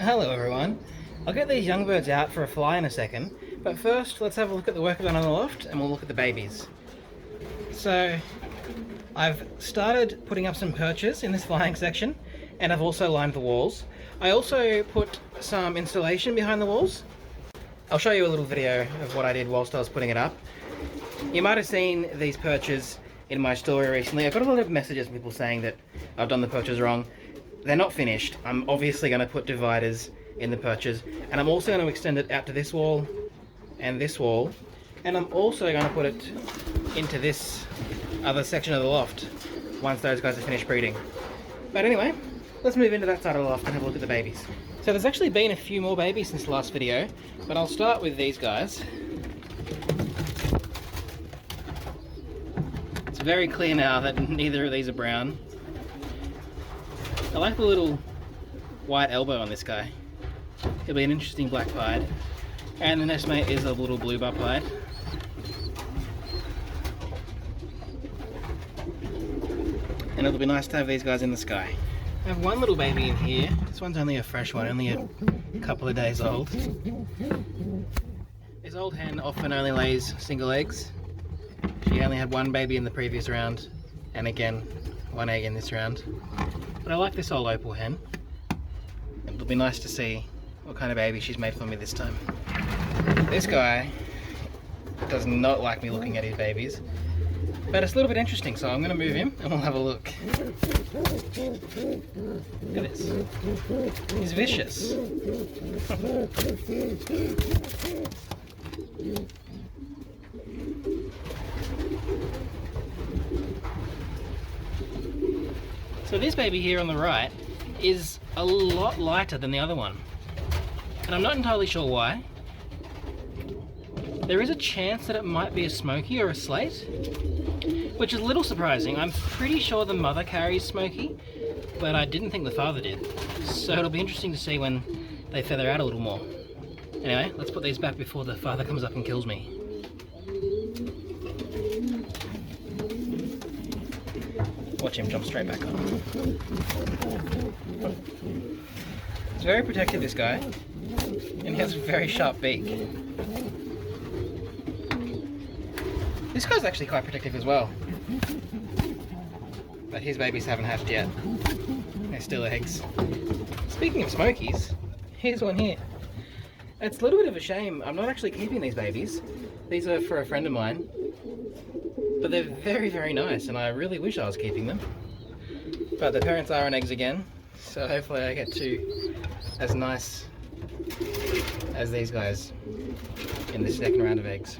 Hello everyone. I'll get these young birds out for a fly in a second, but first let's have a look at the work I've done on the loft and we'll look at the babies. So I've started putting up some perches in this flying section, and I've also lined the walls. I also put some installation behind the walls. I'll show you a little video of what I did whilst I was putting it up. You might have seen these perches in my story recently. I got a lot of messages from people saying that I've done the perches wrong. They're not finished. I'm obviously going to put dividers in the perches, and I'm also going to extend it out to this wall and this wall, and I'm also going to put it into this other section of the loft once those guys are finished breeding. But anyway, let's move into that side of the loft and have a look at the babies. So there's actually been a few more babies since the last video, but I'll start with these guys. It's very clear now that neither of these are brown. I like the little white elbow on this guy. He'll be an interesting black pied. And the nest mate is a little blue bar pied. And it'll be nice to have these guys in the sky. I have one little baby in here. This one's only a fresh one, only a couple of days old. This old hen often only lays single eggs. She only had one baby in the previous round, and again, one egg in this round. But I like this old opal hen. It'll be nice to see what kind of baby she's made for me this time. This guy does not like me looking at his babies, but it's a little bit interesting, so I'm going to move him and we'll have a look. Look at this. He's vicious. So this baby here on the right is a lot lighter than the other one, and I'm not entirely sure why. There is a chance that it might be a smoky or a slate, which is a little surprising. I'm pretty sure the mother carries smoky, but I didn't think the father did. So it'll be interesting to see when they feather out a little more. Anyway, let's put these back before the father comes up and kills me. Watch him jump straight back up. He's very protective, this guy, and he has a very sharp beak. This guy's actually quite protective as well, but his babies haven't hatched yet. They're still eggs. Speaking of smokies, here's one here. It's a little bit of a shame. I'm not actually keeping these babies. These are for a friend of mine. But they're very, very nice, and I really wish I was keeping them. But the parents are on eggs again, so hopefully I get two as nice as these guys in the second round of eggs.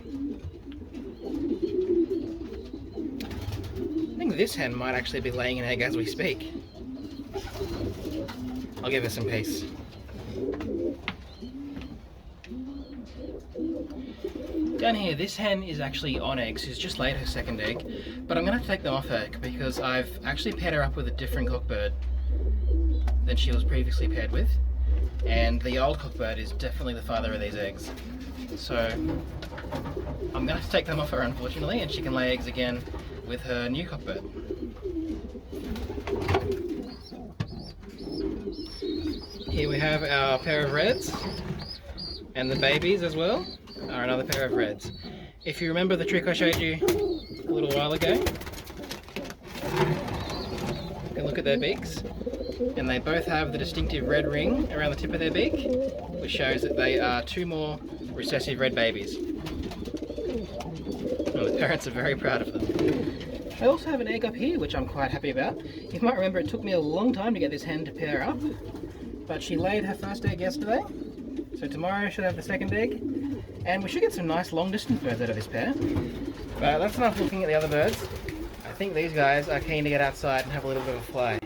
I think this hen might actually be laying an egg as we speak. I'll give her some peace. Down here, this hen is actually on eggs. She's just laid her second egg, but I'm going to take them off her because I've actually paired her up with a different cockbird than she was previously paired with, and the old cockbird is definitely the father of these eggs. So I'm going to have to take them off her, unfortunately, and she can lay eggs again with her new cockbird. Here we have our pair of reds, and the babies as well are another pair of reds. If you remember the trick I showed you a little while ago, you can look at their beaks, and they both have the distinctive red ring around the tip of their beak, which shows that they are two more recessive red babies. And the parents are very proud of them. I also have an egg up here, which I'm quite happy about. You might remember it took me a long time to get this hen to pair up, but she laid her first egg yesterday, so tomorrow I should have the second egg. And we should get some nice long distance birds out of this pair. But that's enough looking at the other birds. I think these guys are keen to get outside and have a little bit of a fly.